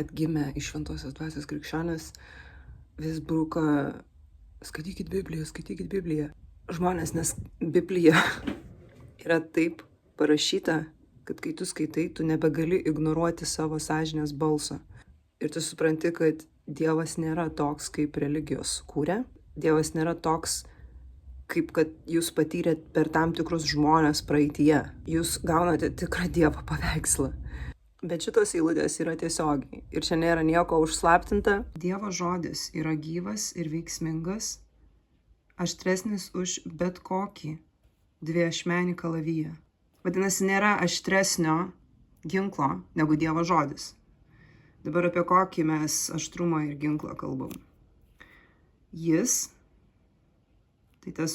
atgimę iš šventosios dvasios krikščionys vis bruka skaitykit Bibliją. Žmonės, nes Biblija yra taip parašyta, kad kai tu skaitai, tu nebegali ignoruoti savo sąžinės balso. Ir tu supranti, kad Dievas nėra toks, kaip religijos kūrė. Dievas nėra toks, kaip kad jūs patyrėt per tam tikrus žmonės praeityje. Jūs gaunate tikrą Dievo paveikslą. Bet šitos eilutės yra tiesiogiai. Ir čia nėra nieko užslaptinta. Dievo žodis yra gyvas ir veiksmingas, aštresnis už bet kokį dviašmenį kalaviją. Vadinasi, nėra aštresnio ginklo negu Dievo žodis. Dabar apie kokį mes aštrumą ir ginklą kalbam. Jis, tai tas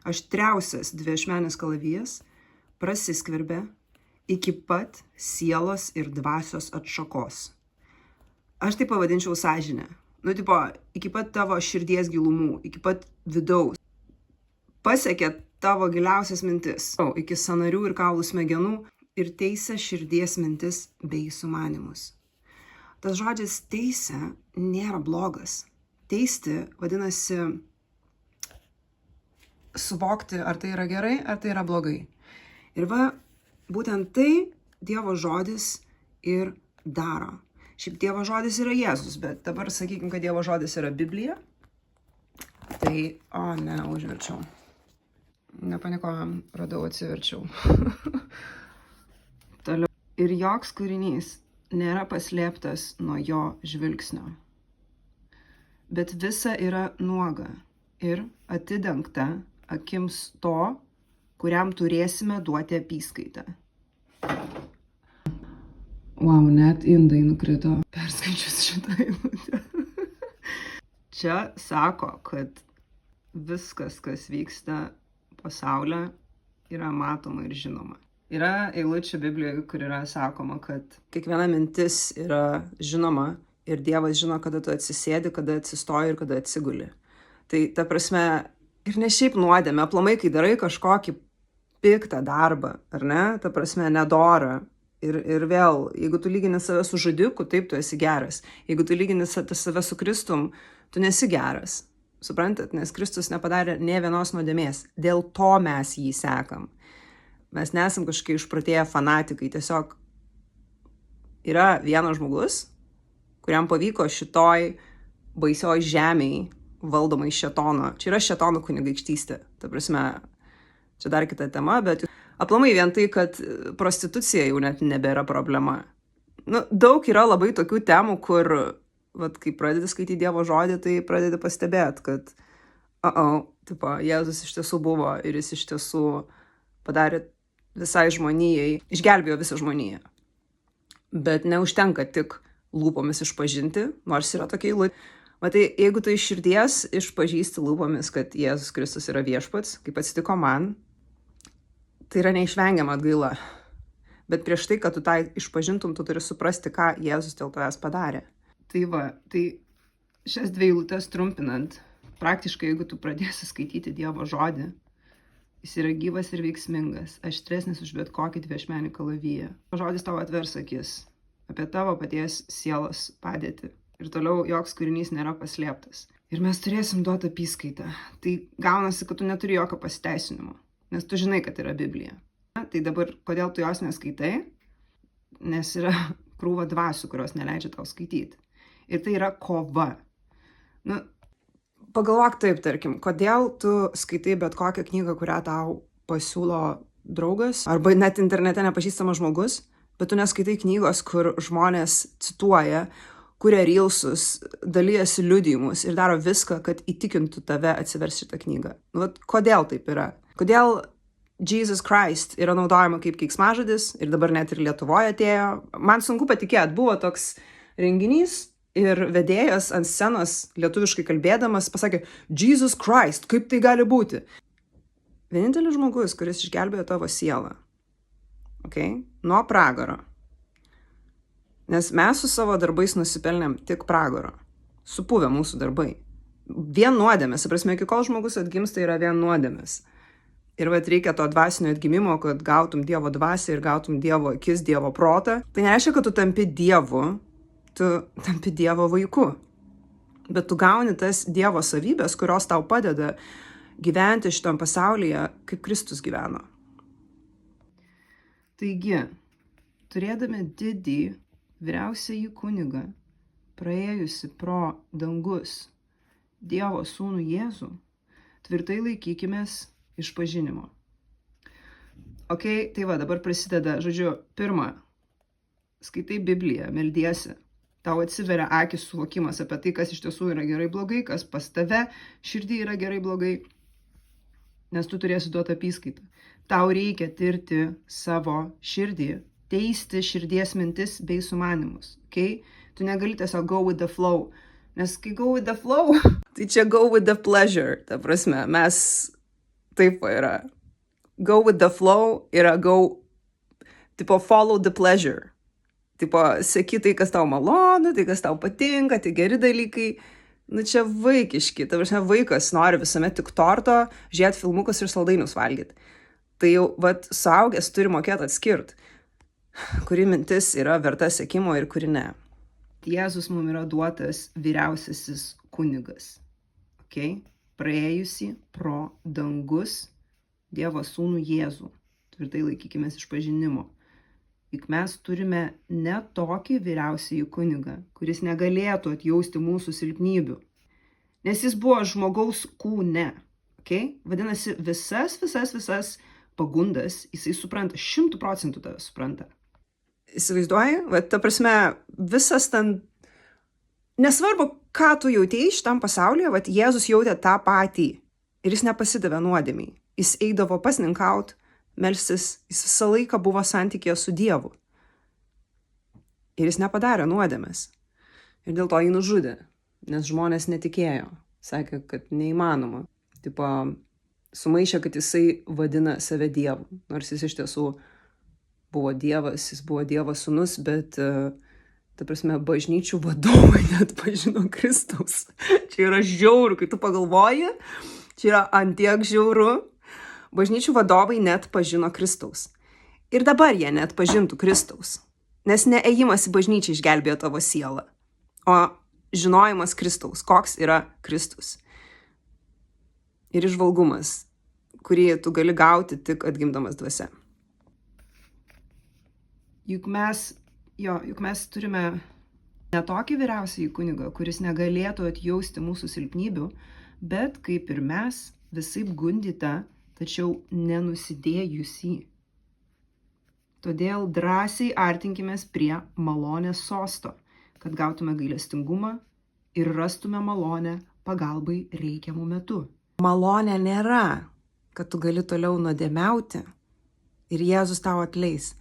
aštriausias dviašmenis kalavijas, prasiskverbia iki pat sielos ir dvasios atšakos. Aš tai pavadinčiau sąžinę. Iki pat tavo širdies gilumų, iki pat vidaus. Pasiekia tavo giliausias mintis, iki sąnarių ir kaulų smegenų ir teisia širdies mintis bei sumanimus. Tas žodis teisia nėra blogas. Teisti vadinasi suvokti, ar tai yra gerai, ar tai yra blogai. Ir būtent tai Dievo žodis ir daro. Šiaip Dievo žodis yra Jėzus, bet dabar sakykim, kad Dievo žodis yra Biblija. Tai, užverčiau. Nepanikojam, radau, atsiverčiau. Toliau. Ir joks kūrinys nėra paslėptas nuo jo žvilgsnio, bet visa yra nuoga ir atidengta akims to, kuriam turėsime duoti apyskaitą. Net indai nukrito perskaičius šitą eilutę. Čia sako, kad viskas, kas vyksta pasaulyje, yra matoma ir žinoma. Yra eilučių Biblijoje, kur yra sakoma, kad kiekviena mintis yra žinoma ir Dievas žino, kada tu atsisėdi, kada atsistoji ir kada atsiguli. Tai ta prasme, ir ne šiaip nuodėmė, aplamai, kai darai kažkokį piktą darbą, ar ne, ta prasme, nedorą. Ir vėl, jeigu tu lygini save su žudiku, taip, tu esi geras. Jeigu tu lygini save su Kristum, tu nesi geras. Suprantat, nes Kristus nepadarė nė vienos nuodėmės. Dėl to mes jį sekam. Mes nesam kažkokie išprotėję fanatikai. Tiesiog yra vienas žmogus, kuriam pavyko šitoj baisioj žemėj valdomai šėtono. Čia yra šėtono kunigaikštystė. Ta prasme, čia dar kita tema, bet aplamai vien tai, kad prostitucija jau net nebėra problema. Daug yra labai tokių temų, kur, kai pradedi skaityti Dievo žodį, tai pradedi pastebėti, kad Jėzus iš tiesų buvo ir jis iš tiesų padarė visai žmonijai, išgelbėjo visą žmoniją. Bet neužtenka tik lūpomis išpažinti, nors yra tokia eilutė. Matai, jeigu tu iš širdies išpažįsti lūpomis, kad Jėzus Kristus yra viešpats, kaip atsitiko man, tai yra neišvengiama atgaila. Bet prieš tai, kad tu tą išpažintum, tu turi suprasti, ką Jėzus dėl tavęs padarė. Tai šias dvi eilutes trumpinant, praktiškai, jeigu tu pradėsi skaityti Dievo žodį, jis yra gyvas ir veiksmingas, aštresnis už bet kokį dviašmenį kalaviją. Žodis tau atvers akis apie tavo paties sielos padėtį. Ir toliau joks kūrinys nėra paslėptas. Ir mes turėsim duoti apyskaitą. Tai gaunasi, kad tu neturi jokio pasiteisinimo, nes tu žinai, kad yra Biblija. Tai dabar, kodėl tu jos neskaitai? Nes yra krūva dvasių, kurios neleidžia tau skaityti. Ir tai yra kova. Pagalvok taip, tarkim, kodėl tu skaitai bet kokią knygą, kurią tau pasiūlo draugas, arba net internete nepažįstamas žmogus, bet tu neskaitai knygos, kur žmonės cituoja, kuria reelsus, dalyjasi liudijimus ir daro viską, kad įtikintų tave atsiversti šitą knygą. Kodėl taip yra? Kodėl Jesus Christ yra naudojama kaip keiksmažodis ir dabar net ir Lietuvoje atėjo? Man sunku patikėti, buvo toks renginys ir vedėjas ant scenos lietuviškai kalbėdamas pasakė, Jesus Christ, kaip tai gali būti? Vienintelis žmogus, kuris išgelbėjo tavo sielą, nuo pragaro. Nes mes su savo darbais nusipelnėm tik pragaro. Supuvę mūsų darbai. Vien nuodėmės. Prasme, iki kol žmogus atgimsta, yra vien nuodėmės. Ir reikia to dvasinio atgimimo, kad gautum Dievo dvasią ir gautum Dievo akis, Dievo protą. Tai nereiškia, kad tu tampi Dievu tu tampi Dievo vaiku. Bet tu gauni tas Dievo savybės, kurios tau padeda gyventi šitam pasaulyje, kaip Kristus gyveno. Taigi, turėdami didį vyriausiąjį kunigą, praėjusi pro dangus Dievo sūnų Jėzų, tvirtai laikykimės išpažinimo. Ok, tai va, dabar prasideda, žodžiu, pirma, skaitai Bibliją, meldiesi, tau atsiveria akis suvokimas apie tai, kas iš tiesų yra gerai blogai, kas pas tave širdį yra gerai blogai, nes tu turėsi duoti apyskaitą. Tau reikia tirti savo širdį, teisti širdies mintis bei sumanimus, ok? Tu negali tiesiog go with the flow, nes kai go with the flow, tai čia go with the pleasure, ta prasme, mes taip yra. Go with the flow yra go, tipo follow the pleasure. Tipo, seki tai, kas tau malonu, tai, kas tau patinka, tai geri dalykai. Nu, čia vaikiški. Ta prasme, vaikas nori visuomet tik torto, žiūrėti filmukus ir saldainius valgyti. Tai jau, vat, suaugęs turi mokėti atskirti, kuri mintis yra verta sekimo ir kuri ne. Jėzus mums yra duotas vyriausiasis kunigas. Ok? Praėjusi pro dangus Dievo sūnų Jėzų. Tvirtai laikykimės išpažinimo. Juk mes turime ne tokį vyriausiąjį kunigą, kuris negalėtų atjausti mūsų silpnybių. Nes jis buvo žmogaus kūne. Okay? Vadinasi, visas pagundas jisai supranta, 100% tave supranta. Įsivaizduoji? Va, ta prasme, visas ten, nesvarbu, ką tu jautėjai šitam pasaulyje, va, Jėzus jautė tą patį ir jis nepasidavė nuodėmiai. Jis eidavo pasninkaut, melstis, jis visą laiką buvo santykėje su Dievu. Ir jis nepadarė nuodėmės. Ir dėl to jį nužudė, nes žmonės netikėjo. Sakė, kad neįmanoma. Tipo, sumaišė, kad jisai vadina save Dievu. Nors jis iš tiesų buvo Dievas, jis buvo Dievo sūnus, bet, ta prasme, bažnyčių vadovai net pažino Kristaus. Čia yra žiauru, kai tu pagalvoji, čia yra antiek žiauru. Bažnyčių vadovai net pažino Kristaus. Ir dabar jie net pažintų Kristaus. Nes ne ėjimas į bažnyčią išgelbėjo tavo sielą, o žinojimas Kristaus, koks yra Kristus. Ir įžvalgumas, kurį tu gali gauti tik atgimdamas dvasia. Juk mes turime ne tokį vyriausiąjį kunigą, kuris negalėtų atjausti mūsų silpnybių, bet kaip ir mes, visaip gundyta, tačiau nenusidėjusį. Todėl drąsiai artinkimės prie malonės sosto, kad gautume gailestingumą ir rastume malonę pagalbai reikiamų metu. Malonė nėra, kad tu gali toliau nuodėmiauti ir Jėzus tau atleis.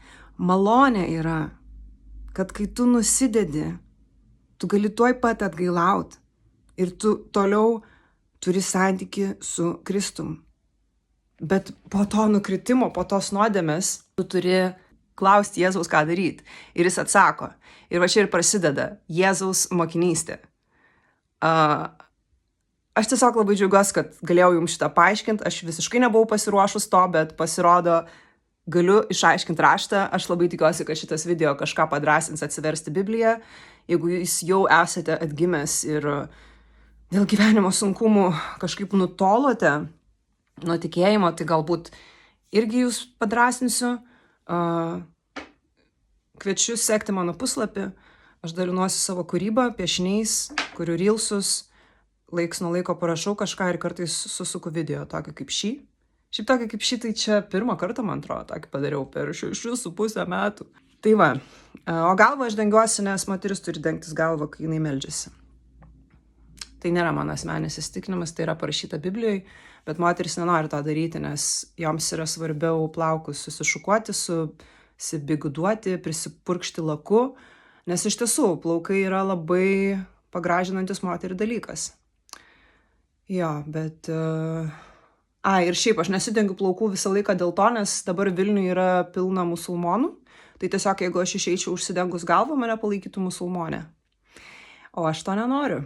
Malonė yra, kad kai tu nusidedi, tu gali tuoj pat atgailaut ir tu toliau turi santykį su Kristum. Bet po to nukritimo, po tos nuodėmės, tu turi klausti Jėzaus, ką daryti. Ir jis atsako. Ir va čia ir prasideda Jėzaus mokinystė. Aš tiesiog labai džiaugiuosi, kad galėjau jums šitą paaiškinti. Aš visiškai nebuvau pasiruošus to, bet pasirodo, galiu išaiškinti raštą. Aš labai tikiuosi, kad šitas video kažką padrąsins atsiversti Bibliją. Jeigu jūs jau esate atgimęs ir dėl gyvenimo sunkumų kažkaip nutolote nuo tikėjimo, tai galbūt irgi jūs padrąsinsiu. Kviečiu sekti mano puslapį. Aš dalinuosi savo kūrybą, piešiniais, kuriu reelsus, laiks nuo laiko parašau kažką ir kartais susuku video tokį kaip šį. Šiaip tokį kaip šį, tai čia pirmą kartą, man atrodo, tokį padariau per 6,5 metų. Tai va, o galvą aš dengiuosi, nes moteris turi dengtis galvą, kai jinai meldžiasi. Tai nėra mano asmeninis įsitikinimas, tai yra parašyta Biblijoje, bet moteris nenori to daryti, nes joms yra svarbiau plaukus susišukuoti, susibiguduoti, prisipurkšti laku, nes iš tiesų plaukai yra labai pagražinantis moterį dalykas. Jo, bet... ir šiaip aš nesidengiu plaukų visą laiką dėl to, nes dabar Vilniuje yra pilna musulmonų, tai tiesiog jeigu aš išeičiau užsidengus galvą, mane palaikytų musulmonė. O aš to nenoriu.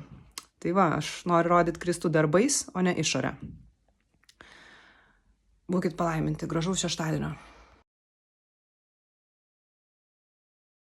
Tai va, aš noriu rodyti Kristų darbais, o ne išorę. Būkit palaiminti. Gražaus šeštadienio.